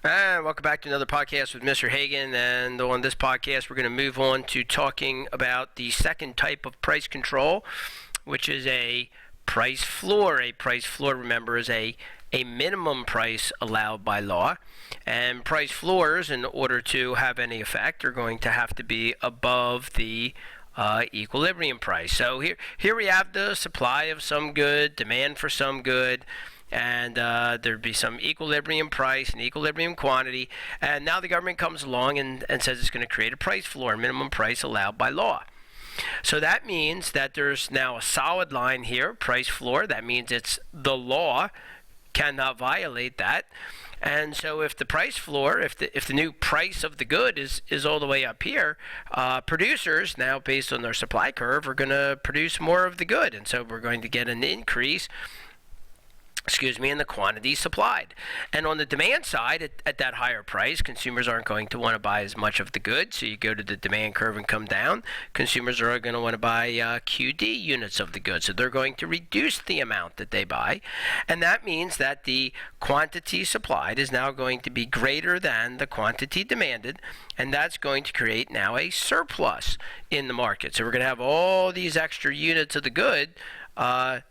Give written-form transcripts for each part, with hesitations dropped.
And welcome back to another podcast with Mr. Hagan. And on this podcast, we're going to move on to talking about the second type of price control, which is a price floor. A price floor, remember, is a minimum price allowed by law. And price floors, in order to have any effect, are going to have to be above the equilibrium price. So here we have the supply of some good, demand for some good, and there'd be some equilibrium price and equilibrium quantity. And now the government comes along and says it's going to create a price floor, minimum price allowed by law. So that means that there's now a solid line here, price floor. That means it's the law, cannot violate that. And so if the price floor, if the new price of the good is all the way up here, producers now, based on their supply curve, are going to produce more of the good. And so we're going to get an increase in the quantity supplied. And on the demand side, at that higher price, consumers aren't going to want to buy as much of the good. So you go to the demand curve and come down. Consumers are going to want to buy QD units of the good. So they're going to reduce the amount that they buy. And that means that the quantity supplied is now going to be greater than the quantity demanded. And that's going to create now a surplus in the market. So we're going to have all these extra units of the good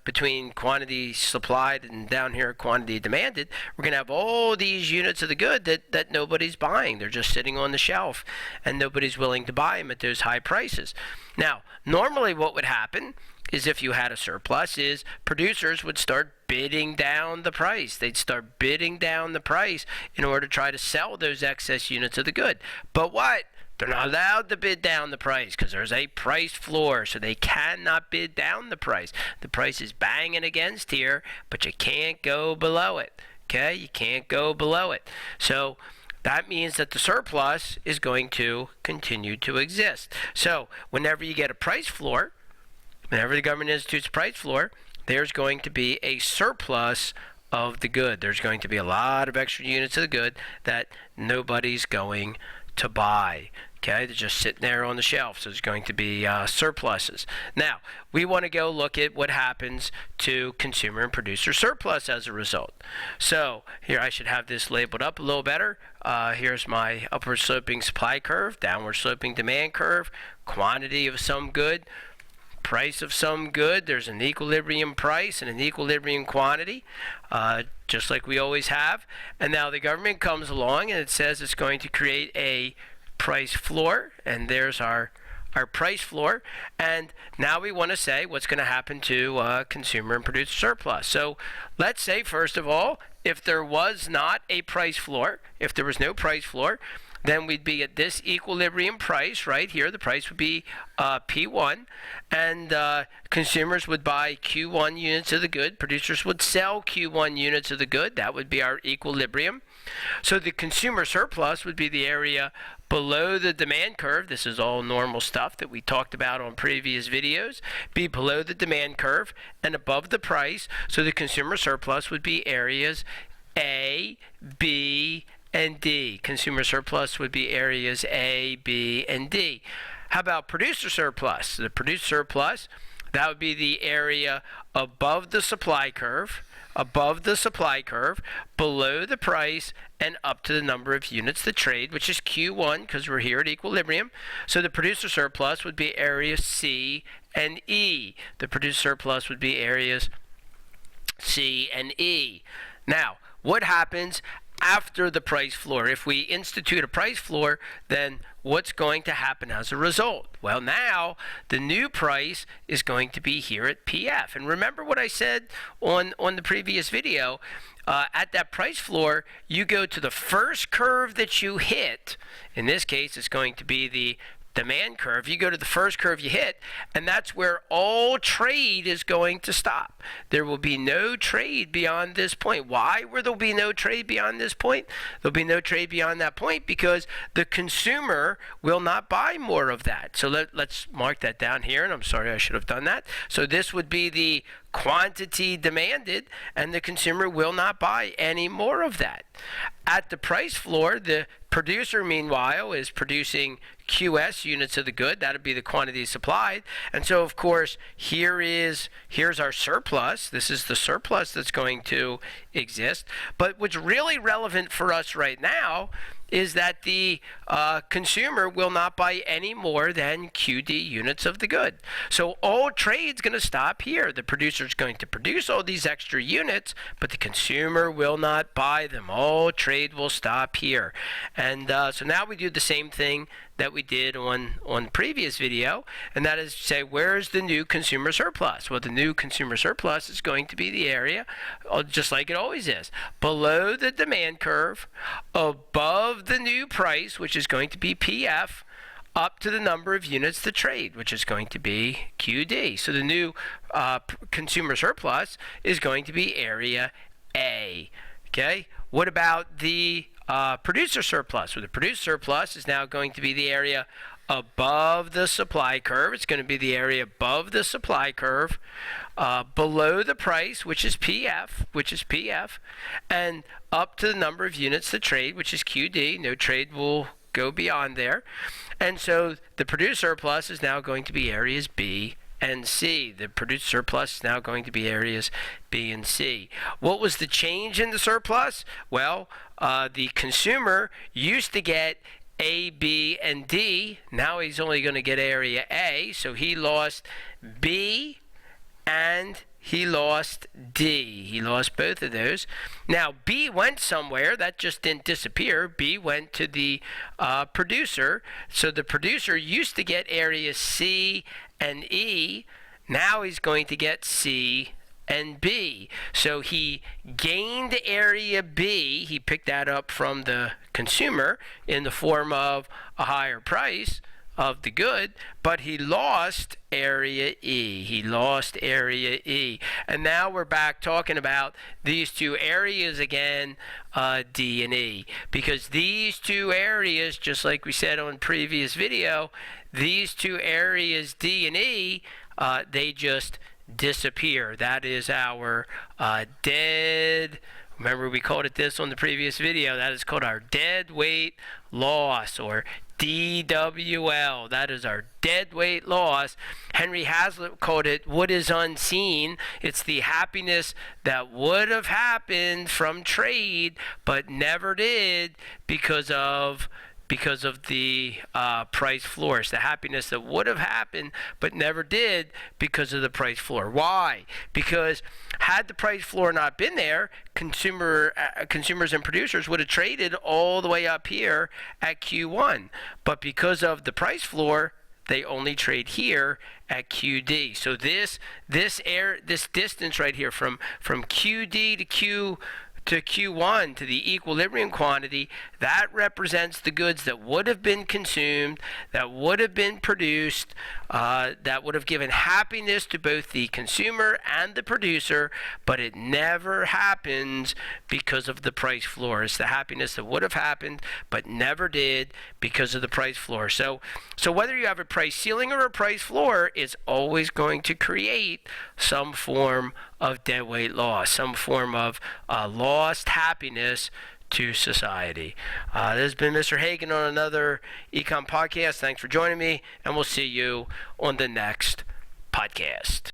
between quantity supplied and down here quantity demanded. We're going to have all these units of the good that nobody's buying. They're just sitting on the shelf and nobody's willing to buy them at those high prices. Now, normally what would happen is, if you had a surplus, is producers would start bidding down the price. They'd start bidding down the price in order to try to sell those excess units of the good. But what? They're not allowed to bid down the price because there's a price floor, so they cannot bid down the price. The price is banging against here, but you can't go below it. Okay? You can't go below it. So that means that the surplus is going to continue to exist. So whenever you get a price floor, whenever the government institutes a price floor, there's going to be a surplus of the good. There's going to be a lot of extra units of the good that nobody's going to buy. Okay, they're just sitting there on the shelf, so there's going to be surpluses. Now, we want to go look at what happens to consumer and producer surplus as a result. So here, I should have this labeled up a little better. Here's my upward sloping supply curve, downward sloping demand curve, quantity of some good, price of some good. There's an equilibrium price and an equilibrium quantity, just like we always have. And now the government comes along and it says it's going to create a price floor, and there's our price floor. And now we want to say what's going to happen to consumer and producer surplus. So let's say, first of all, if there was not a price floor, if there was no price floor, then we'd be at this equilibrium price right here. The price would be P1, and consumers would buy Q1 units of the good. Producers would sell Q1 units of the good. That would be our equilibrium. So the consumer surplus would be the area below the demand curve. This is all normal stuff that we talked about on previous videos. Be below the demand curve and above the price. So the consumer surplus would be areas A, B, and D. Consumer surplus would be areas A, B, and D. How about producer surplus? The producer surplus, that would be the area above the supply curve, below the price, and up to the number of units that trade, which is Q1, because we're here at equilibrium. So the producer surplus would be areas C and E. The producer surplus would be areas C and E. Now, what happens after the price floor? If we institute a price floor, then what's going to happen as a result? Well, now the new price is going to be here at PF. And remember what I said on the previous video. At that price floor, you go to the first curve that you hit. In this case, it's going to be the demand curve. You go to the first curve you hit, and that's where all trade is going to stop. There will be no trade beyond this point. Why will there be no trade beyond this point? There'll be no trade beyond that point because the consumer will not buy more of that. So let's mark that down here, and I'm sorry I should have done that. So this would be the quantity demanded, and the consumer will not buy any more of that. At the price floor, the producer, meanwhile, is producing QS, units of the good. That would be the quantity supplied. And so, of course, here's our surplus. This is the surplus that's going to exist. But what's really relevant for us right now is that the consumer will not buy any more than QD units of the good. So all trade's going to stop here. The producer's going to produce all these extra units, but the consumer will not buy them. All trade will stop here. And so now we do the same thing that we did on the previous video, and that is to say, where's the new consumer surplus? Well, the new consumer surplus is going to be the area, just like it always is, below the demand curve, above the new price, which is going to be PF, up to the number of units to trade, which is going to be QD. So the new consumer surplus is going to be area A. Okay? What about the producer surplus? Well, the producer surplus is now going to be the area above the supply curve. It's going to be the area above the supply curve, below the price, which is PF, and up to the number of units to trade, which is QD. No trade will go beyond there. And so the producer surplus is now going to be areas B and C. The producer surplus is now going to be areas B and C. What was the change in the surplus? Well, the consumer used to get A, B, and D. Now he's only going to get area A, so he lost B and he lost D. He lost both of those. Now, B went somewhere. That just didn't disappear. B went to the producer. So the producer used to get areas C and E. Now he's going to get C and B. So he gained area B. He picked that up from the consumer in the form of a higher price of the good, but he lost area E. He lost area E. And now we're back talking about these two areas again, D and E. Because these two areas, just like we said on previous video, these two areas, D and E, they just disappear. That is our dead, remember we called it this on the previous video, that is called our dead weight loss, or DWL. That is our dead weight loss. Henry Hazlitt called it what is unseen. It's the happiness that would have happened from trade but never did because of the price floor. It's the happiness that would have happened but never did because of the price floor. Why? Because had the price floor not been there, consumers and producers would have traded all the way up here at Q1. But because of the price floor, they only trade here at QD. So this distance right here from QD to Q1, to the equilibrium quantity, that represents the goods that would have been consumed, that would have been produced, that would have given happiness to both the consumer and the producer, but it never happens because of the price floor. It's the happiness that would have happened, but never did because of the price floor. So whether you have a price ceiling or a price floor, it's always going to create some form of deadweight loss, some form of lost happiness to society. This has been Mr. Hagan on another Econ podcast. Thanks for joining me, and we'll see you on the next podcast.